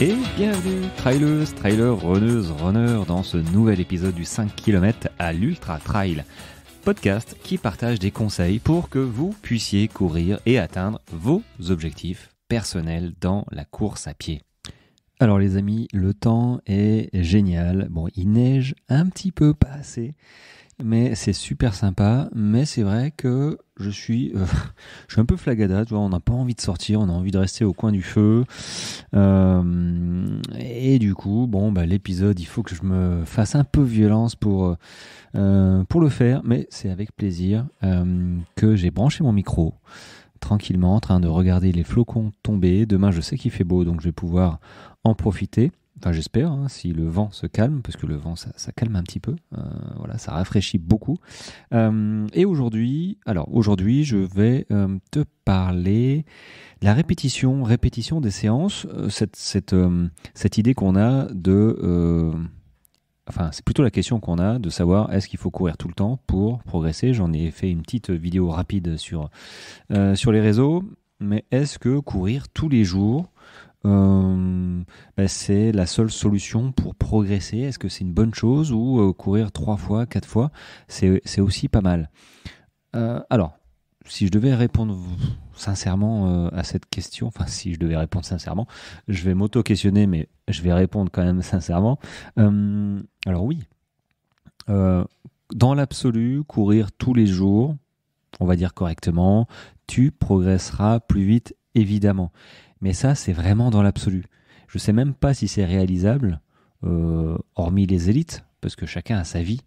Et bienvenue, trailers, trailers, runneuses, runners, dans ce nouvel épisode du 5 km à l'Ultra Trail, podcast qui partage des conseils pour que vous puissiez courir et atteindre vos objectifs personnels dans la course à pied. Alors les amis, le temps est génial. Bon, il neige un petit peu, pas assez, mais c'est super sympa. Mais c'est vrai que je suis un peu flagada, tu vois, on n'a pas envie de sortir, on a envie de rester au coin du feu. Et du coup, l'épisode, il faut que je me fasse un peu violence pour le faire, mais c'est avec plaisir que j'ai branché mon micro, tranquillement, en train de regarder les flocons tomber. Demain, je sais qu'il fait beau, donc je vais pouvoir en profiter. Enfin, j'espère, si le vent se calme, parce que le vent, ça calme un petit peu. Voilà, ça rafraîchit beaucoup. Et aujourd'hui, je vais te parler de la répétition des séances. Cette idée qu'on a de... Enfin, c'est plutôt la question qu'on a de savoir est-ce qu'il faut courir tout le temps pour progresser. J'en ai fait une petite vidéo rapide sur les réseaux. Mais est-ce que courir tous les jours, c'est la seule solution pour progresser? Est-ce que c'est une bonne chose ou courir 3 fois, 4 fois, c'est aussi pas mal? Alors, si je devais répondre sincèrement à cette question, je vais m'auto-questionner, mais je vais répondre quand même sincèrement. Alors oui, dans l'absolu, courir tous les jours, on va dire correctement, tu progresseras plus vite, évidemment. Mais ça, c'est vraiment dans l'absolu. Je ne sais même pas si c'est réalisable, hormis les élites, parce que chacun a sa vie.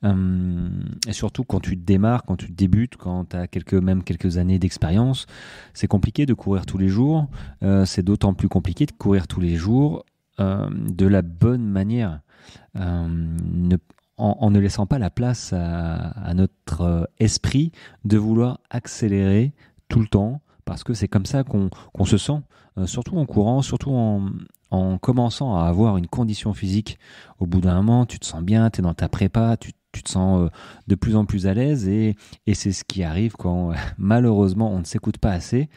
Et surtout quand tu démarres, quand tu débutes, quand tu as quelques années d'expérience, c'est compliqué de courir tous les jours. C'est d'autant plus compliqué de courir tous les jours de la bonne manière. En ne laissant pas la place à notre esprit de vouloir accélérer tout le temps, parce que c'est comme ça qu'on se sent, surtout en courant, surtout en commençant à avoir une condition physique. Au bout d'un moment, tu te sens bien, tu es dans ta prépa, tu te sens de plus en plus à l'aise, et c'est ce qui arrive quand malheureusement on ne s'écoute pas assez,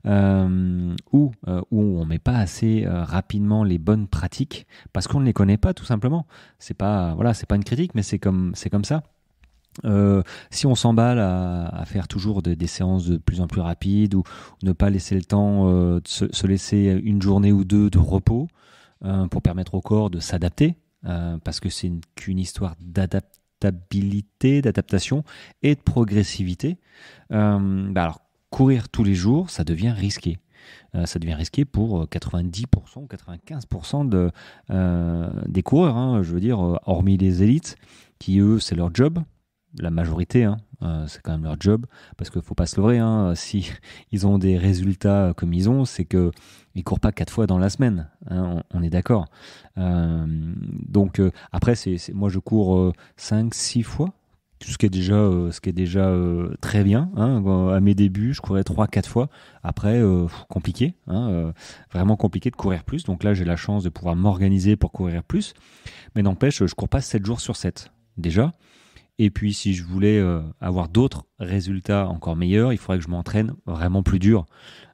ou on met pas assez rapidement les bonnes pratiques, parce qu'on ne les connaît pas tout simplement. C'est pas une critique, mais c'est comme ça. Si on s'emballe à faire toujours des séances de plus en plus rapides, ou ne pas laisser le temps de se laisser une journée ou deux de repos pour permettre au corps de s'adapter, parce que c'est qu'une histoire d'adaptation et de progressivité, alors courir tous les jours, ça devient risqué. Ça devient risqué pour 90% ou 95% des coureurs, je veux dire, hormis les élites, qui eux, c'est leur job. La majorité, c'est quand même leur job, parce qu'il ne faut pas se leurrer, si ils ont des résultats comme ils ont, c'est qu'ils ne courent pas 4 fois dans la semaine, on est d'accord. Donc après, moi je cours 5-6 fois, ce qui est déjà très bien. À mes débuts, je courais 3-4 fois. Après, compliqué, vraiment compliqué de courir plus. Donc là, j'ai la chance de pouvoir m'organiser pour courir plus, mais n'empêche, je ne cours pas 7 jours sur 7, déjà. Et puis, si je voulais avoir d'autres résultats encore meilleurs, il faudrait que je m'entraîne vraiment plus dur.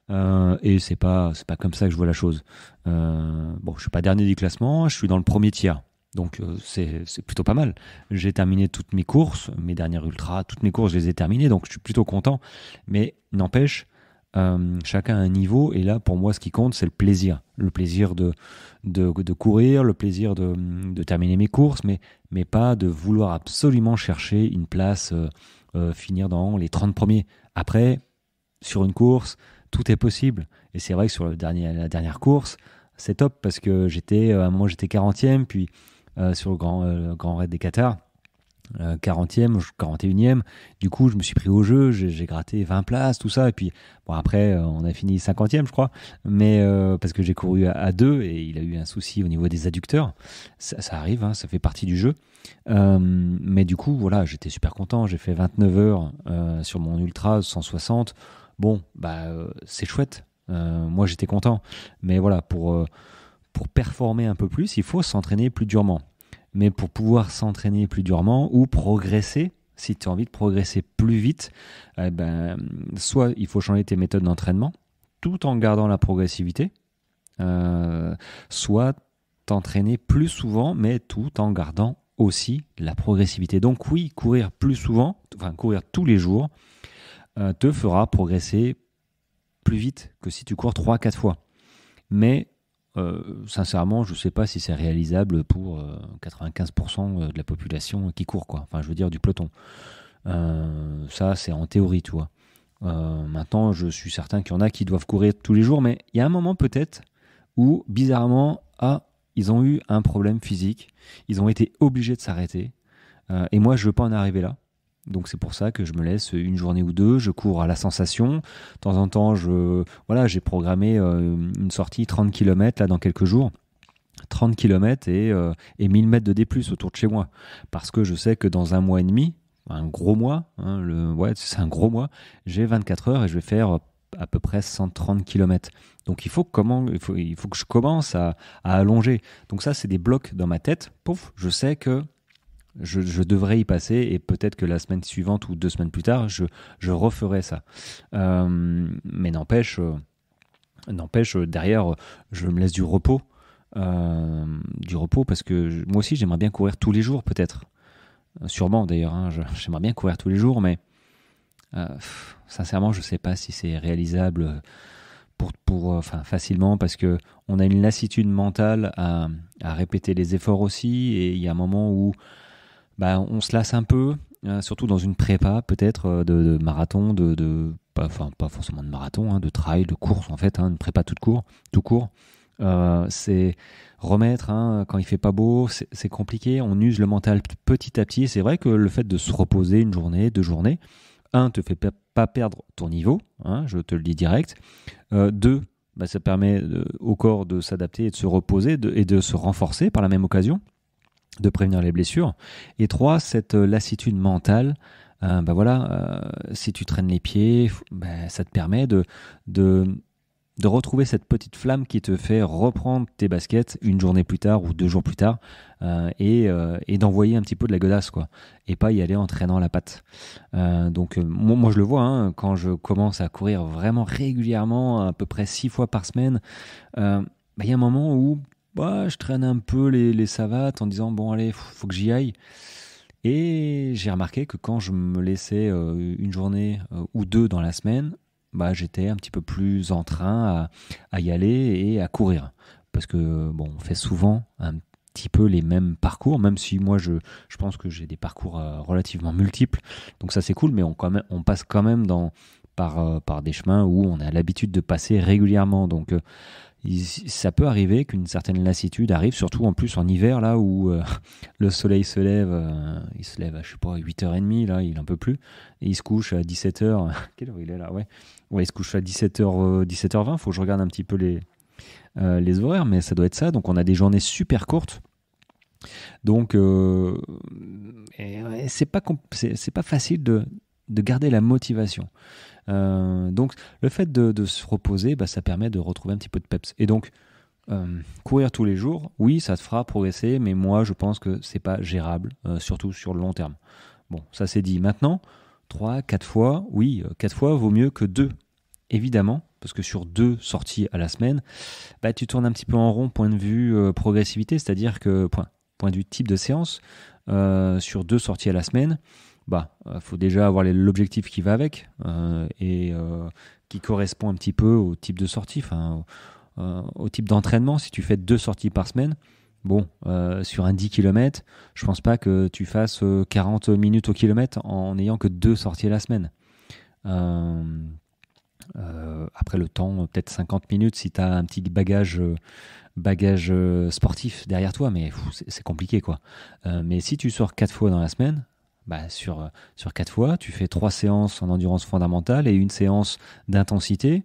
Et c'est pas comme ça que je vois la chose. Je suis pas dernier du classement, je suis dans le premier tiers. Donc, c'est plutôt pas mal. J'ai terminé toutes mes courses, mes dernières ultras, toutes mes courses, je les ai terminées. Donc, je suis plutôt content. Mais n'empêche, chacun a un niveau. Et là, pour moi, ce qui compte, c'est le plaisir. Le plaisir de courir, le plaisir de terminer mes courses, mais pas de vouloir absolument chercher une place, finir dans les 30 premiers. Après, sur une course, tout est possible. Et c'est vrai que sur la dernière course, c'est top, parce que à un moment, j'étais 40e, puis sur le grand raid des Qatar, 40e, 41e. Du coup, je me suis pris au jeu, j'ai gratté 20 places, tout ça. Et puis, après, on a fini 50e, je crois. Mais parce que j'ai couru à 2 et il a eu un souci au niveau des adducteurs. Ça arrive, ça fait partie du jeu. Mais du coup, voilà, j'étais super content. J'ai fait 29 heures sur mon ultra 160. Bon, c'est chouette. Moi, j'étais content. Mais voilà, pour performer un peu plus, il faut s'entraîner plus durement. Mais pour pouvoir s'entraîner plus durement ou progresser, si tu as envie de progresser plus vite, soit il faut changer tes méthodes d'entraînement tout en gardant la progressivité. soit t'entraîner plus souvent, mais tout en gardant aussi la progressivité. Donc oui, courir plus souvent, enfin courir tous les jours, te fera progresser plus vite que si tu cours 3-4 fois. Mais sincèrement, je ne sais pas si c'est réalisable pour 95% de la population qui court, quoi. Enfin, je veux dire du peloton. Ça, c'est en théorie, tu vois. Maintenant, je suis certain qu'il y en a qui doivent courir tous les jours, mais il y a un moment peut-être où, bizarrement, ils ont eu un problème physique, ils ont été obligés de s'arrêter, et moi, je ne veux pas en arriver là. Donc c'est pour ça que je me laisse une journée ou deux, je cours à la sensation. De temps en temps, j'ai programmé une sortie 30 km là, dans quelques jours. 30 km et 1000 mètres de D+, autour de chez moi. Parce que je sais que dans un mois et demi, un gros mois, hein, c'est un gros mois, j'ai 24 heures et je vais faire à peu près 130 km. Donc il faut que je commence à allonger. Donc ça, c'est des blocs dans ma tête. Pouf, je sais que je devrais y passer et peut-être que la semaine suivante ou 2 semaines plus tard, je referai ça. Mais n'empêche, derrière, je me laisse du repos. Parce que moi aussi, j'aimerais bien courir tous les jours, peut-être. Sûrement, d'ailleurs. Hein, j'aimerais bien courir tous les jours, mais sincèrement, je ne sais pas si c'est réalisable facilement parce que on a une lassitude mentale à répéter les efforts aussi et il y a un moment où on se lasse un peu, surtout dans une prépa peut-être de marathon, pas forcément de marathon, hein, de trail, de course en fait, hein, une prépa tout court. C'est remettre, hein, quand il fait pas beau, c'est compliqué, on use le mental petit à petit. C'est vrai que le fait de se reposer une journée, 2 journées, te fait pas perdre ton niveau, hein, je te le dis direct. 2, ça permet au corps de s'adapter et de se reposer et de se renforcer par la même occasion, de prévenir les blessures. Et 3, cette lassitude mentale, si tu traînes les pieds, ça te permet de retrouver cette petite flamme qui te fait reprendre tes baskets une journée plus tard ou 2 jours plus tard et d'envoyer un petit peu de la godasse, quoi, et pas y aller en traînant la patte. Moi je le vois, hein, quand je commence à courir vraiment régulièrement, à peu près 6 fois par semaine, y a un moment où je traîne un peu les savates en disant bon allez, faut que j'y aille. Et j'ai remarqué que quand je me laissais une journée ou 2 dans la semaine, j'étais un petit peu plus en train à y aller et à courir. Parce que on fait souvent un petit peu les mêmes parcours, même si moi je pense que j'ai des parcours relativement multiples. Donc ça c'est cool, mais on passe quand même par des chemins où on a l'habitude de passer régulièrement. Donc ça peut arriver qu'une certaine lassitude arrive, surtout en plus en hiver, là où le soleil se lève, il se lève à, je sais pas, 8h30, là, il en peut plus, et il se couche à 17h. Quelle heure il est là? Ouais, il se couche à 17h, 17h20, faut que je regarde un petit peu les horaires, mais ça doit être ça. Donc on a des journées super courtes. Donc c'est pas facile de garder la motivation. Donc le fait de se reposer, ça permet de retrouver un petit peu de peps. Et donc courir tous les jours, oui, ça te fera progresser, mais moi je pense que c'est pas gérable, surtout sur le long terme. Bon, ça c'est dit. Maintenant, 3-4 fois, oui, 4 fois vaut mieux que 2, évidemment, parce que sur 2 sorties à la semaine, tu tournes un petit peu en rond point de vue progressivité, c'est-à-dire que point de vue type de séance, sur 2 sorties à la semaine, faut déjà avoir l'objectif qui va avec et qui correspond un petit peu au type de sortie, au type d'entraînement. Si tu fais 2 sorties par semaine, sur un 10 km, je pense pas que tu fasses 40 minutes au kilomètre en n'ayant que 2 sorties à la semaine. Après le temps, peut-être 50 minutes si tu as un petit bagage sportif derrière toi, mais c'est compliqué, quoi. Mais si tu sors 4 fois dans la semaine, sur 4 fois, tu fais 3 séances en endurance fondamentale et une séance d'intensité.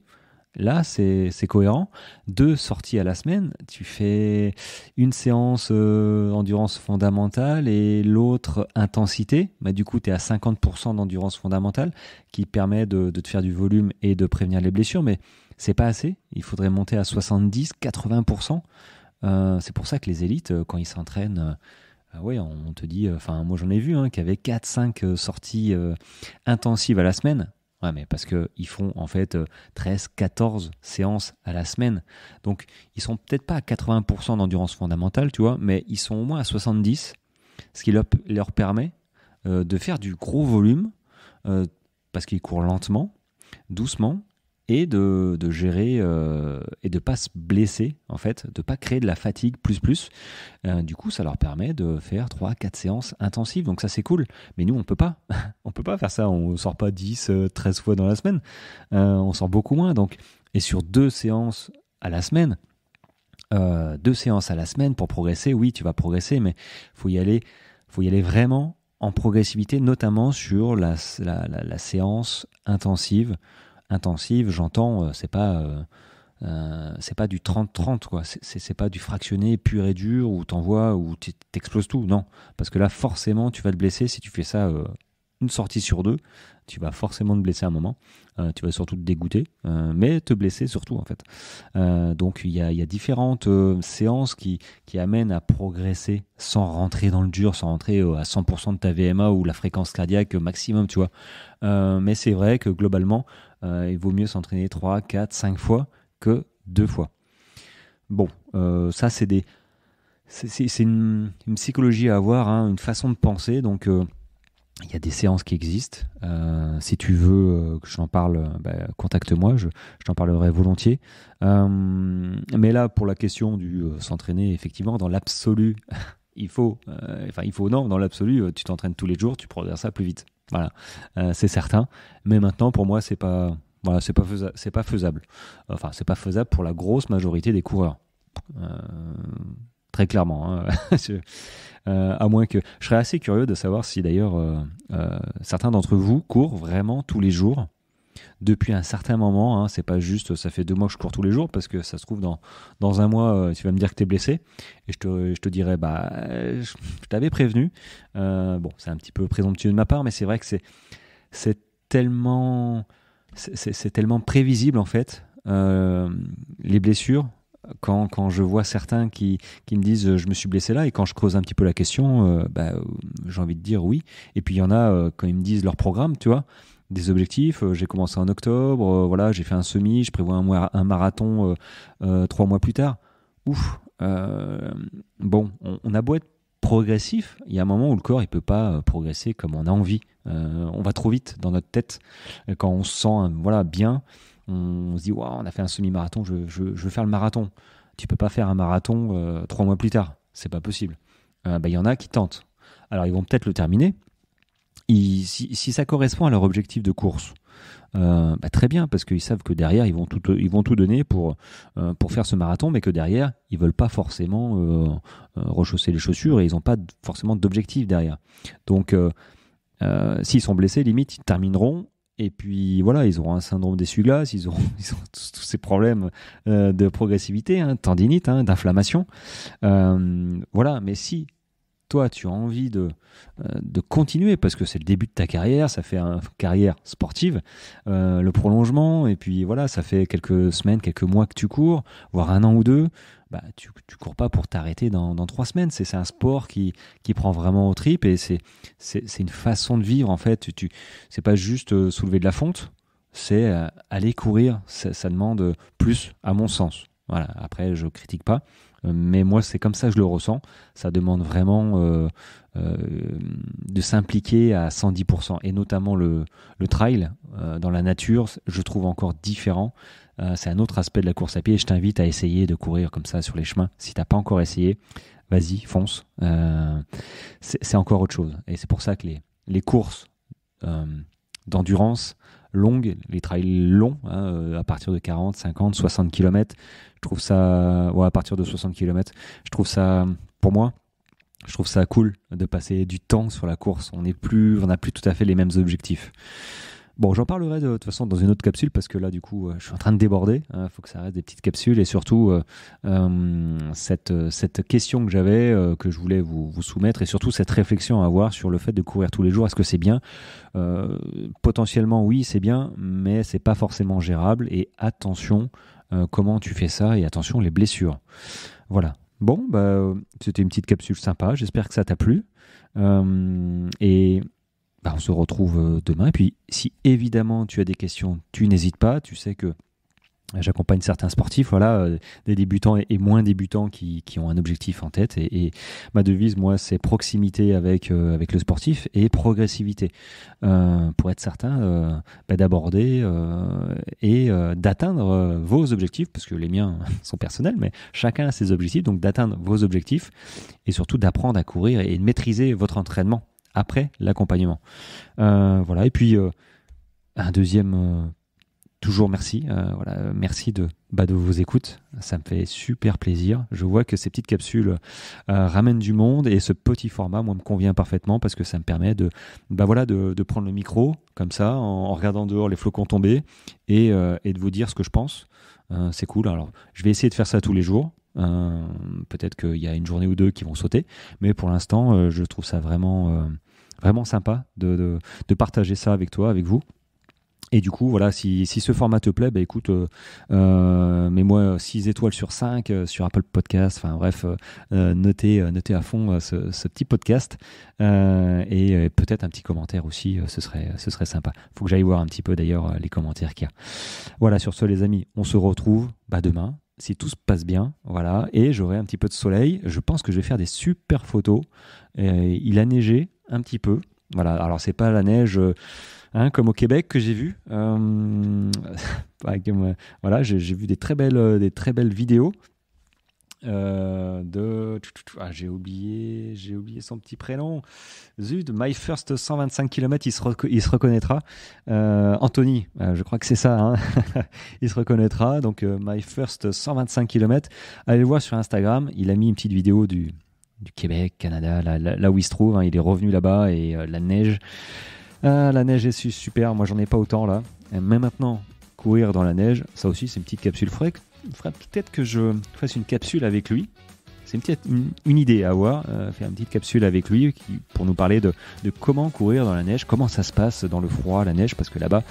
Là, c'est cohérent. 2 sorties à la semaine, tu fais une séance endurance fondamentale et l'autre intensité. Du coup, tu es à 50% d'endurance fondamentale qui permet de te faire du volume et de prévenir les blessures, mais c'est pas assez. Il faudrait monter à 70-80%. C'est pour ça que les élites, quand ils s'entraînent... on te dit, moi j'en ai vu qui avaient 4-5 sorties intensives à la semaine. Ouais, mais parce qu'ils font en fait 13, 14 séances à la semaine. Donc, ils sont peut-être pas à 80% d'endurance fondamentale, tu vois, mais ils sont au moins à 70, ce qui leur permet de faire du gros volume parce qu'ils courent lentement, doucement, et de gérer et de pas se blesser, en fait, de pas créer de la fatigue plus. Du coup, ça leur permet de faire 3-4 séances intensives, donc ça c'est cool. Mais nous, on peut pas. On peut pas faire ça, on sort pas 10, 13 fois dans la semaine. On sort beaucoup moins. Donc, et sur 2 séances à la semaine, 2 séances à la semaine pour progresser, oui, tu vas progresser, mais faut y aller vraiment en progressivité, notamment sur la séance intensive. Intensive, j'entends, c'est pas du 30-30, quoi. C'est pas du fractionné pur et dur où t'envoies, où t'exploses tout. Non, parce que là, forcément, tu vas te blesser si tu fais ça une sortie sur 2. Tu vas forcément te blesser à un moment. Tu vas surtout te dégoûter, mais te blesser surtout, en fait. Donc, il y a différentes séances qui amènent à progresser sans rentrer dans le dur, sans rentrer à 100% de ta VMA ou la fréquence cardiaque maximum, tu vois. Mais c'est vrai que globalement, il vaut mieux s'entraîner 3, 4, 5 fois que 2 fois. Bon, ça c'est une psychologie à avoir, hein, une façon de penser. Donc il y a des séances qui existent. Si tu veux que je t'en parle, contacte-moi, je t'en parlerai volontiers. Mais là, pour la question du s'entraîner, effectivement, dans l'absolu, non, dans l'absolu, tu t'entraînes tous les jours, tu progresses ça plus vite. Voilà, c'est certain. Mais maintenant, pour moi, c'est pas faisable. Enfin, c'est pas faisable pour la grosse majorité des coureurs. Très clairement, hein. À moins que... Je serais assez curieux de savoir si d'ailleurs certains d'entre vous courent vraiment tous les jours depuis un certain moment, hein. C'est pas juste ça fait 2 mois que je cours tous les jours, parce que ça se trouve dans un mois tu vas me dire que t'es blessé et je te dirais je t'avais prévenu. Bon, c'est un petit peu présomptueux de ma part, mais c'est vrai que c'est tellement prévisible en fait, les blessures. Quand je vois certains qui me disent je me suis blessé là, et quand je creuse un petit peu la question, j'ai envie de dire oui. Et puis il y en a quand ils me disent leur programme, tu vois, des objectifs. J'ai commencé en octobre, voilà, j'ai fait un semi, je prévois un marathon 3 mois plus tard. Ouf. Bon, on a beau être progressif, il y a un moment où le corps il peut pas progresser comme on a envie. On va trop vite dans notre tête. Quand on se sent bien, on se dit waouh, on a fait un semi-marathon, je veux faire le marathon. Tu peux pas faire un marathon 3 mois plus tard, c'est pas possible. Il y en a qui tentent. Alors ils vont peut-être le terminer. Si ça correspond à leur objectif de course, très bien, parce qu'ils savent que derrière ils vont tout donner pour faire ce marathon, mais que derrière ils veulent pas forcément rechausser les chaussures, et ils n'ont pas forcément d'objectif derrière. Donc s'ils sont blessés, limite ils termineront. Et puis voilà, ils auront un syndrome d'essuie-glace, ils ont tous ces problèmes de progressivité, hein, tendinite, hein, d'inflammation. Voilà, mais si toi tu as envie de continuer, parce que c'est le début de ta carrière, ça fait une carrière sportive, le prolongement, et puis voilà, ça fait quelques semaines, quelques mois que tu cours, voire 1 an ou 2, tu cours pas pour t'arrêter dans 3 semaines. C'est un sport qui prend vraiment aux tripes, et c'est une façon de vivre en fait. C'est pas juste soulever de la fonte, c'est aller courir. Ça demande plus, à mon sens. Voilà. Après, je critique pas, mais moi c'est comme ça que je le ressens. Ça demande vraiment de s'impliquer à 110%, et notamment le trail dans la nature, je trouve encore différent. C'est un autre aspect de la course à pied, et je t'invite à essayer de courir comme ça sur les chemins. Si t'as pas encore essayé, vas-y, fonce. C'est encore autre chose, et c'est pour ça que les courses d'endurance longues, les trails longs, hein, à partir de 40, 50, 60 km, je trouve ça, à partir de 60 km, pour moi, je trouve ça cool de passer du temps sur la course. On n'a plus tout à fait les mêmes objectifs. Bon, j'en parlerai de toute façon dans une autre capsule, parce que là, du coup, je suis en train de déborder. Il faut que ça reste des petites capsules, et surtout cette question que j'avais, que je voulais vous soumettre, et surtout cette réflexion à avoir sur le fait de courir tous les jours. Est-ce que c'est bien ? Potentiellement, oui, c'est bien, mais c'est pas forcément gérable. Et attention, comment tu fais ça, et attention les blessures. Voilà. Bon, c'était une petite capsule sympa. J'espère que ça t'a plu. Et on se retrouve demain. Et puis, si évidemment tu as des questions, tu n'hésites pas. Tu sais que j'accompagne certains sportifs, voilà, des débutants et moins débutants qui ont un objectif en tête. Et ma devise, moi, c'est proximité avec le sportif et progressivité. Pour être certain d'aborder et d'atteindre vos objectifs, parce que les miens sont personnels, mais chacun a ses objectifs, donc d'atteindre vos objectifs et surtout d'apprendre à courir et de maîtriser votre entraînement après l'accompagnement. Voilà, et puis un deuxième... Toujours merci, merci de vos écoutes, ça me fait super plaisir. Je vois que ces petites capsules ramènent du monde et ce petit format, moi, me convient parfaitement parce que ça me permet de prendre le micro comme ça, en regardant dehors les flocons tomber et de vous dire ce que je pense. C'est cool. Alors, je vais essayer de faire ça tous les jours. Peut-être qu'il y a une journée ou deux qui vont sauter, mais pour l'instant, je trouve ça vraiment sympa de partager ça avec toi, avec vous. Et du coup, voilà, si ce format te plaît, écoute, mets-moi 6 étoiles sur 5 sur Apple Podcast. Enfin bref, notez à fond ce petit podcast et peut-être un petit commentaire aussi, ce serait sympa. Il faut que j'aille voir un petit peu d'ailleurs les commentaires qu'il y a. Voilà, sur ce les amis, on se retrouve demain. Si tout se passe bien, voilà, et j'aurai un petit peu de soleil. Je pense que je vais faire des super photos. Il a neigé un petit peu. Voilà, alors c'est pas la neige... comme au Québec que j'ai vu. Voilà, j'ai vu des très belles vidéos j'ai oublié son petit prénom. Zut, My First 125 km, il se reconnaîtra. Anthony, je crois que c'est ça. Hein. Il se reconnaîtra. Donc My First 125 km. Allez le voir sur Instagram. Il a mis une petite vidéo du Québec, Canada, là où il se trouve. Hein. Il est revenu là-bas et la neige. La neige est super, moi j'en ai pas autant là. Mais maintenant, courir dans la neige, ça aussi c'est une petite capsule. Il faudrait peut-être que je fasse une capsule avec lui. C'est peut-être une idée à avoir, faire une petite capsule avec lui pour nous parler de comment courir dans la neige, comment ça se passe dans le froid, la neige, parce que là-bas,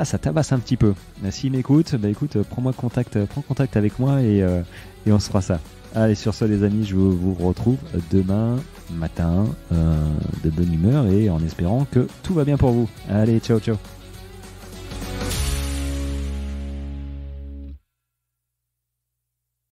ça tabasse un petit peu. S'il m'écoute, écoute, prends contact avec moi et on se fera ça. Allez, sur ce les amis, je vous retrouve demain matin de bonne humeur et en espérant que tout va bien pour vous. Allez, ciao.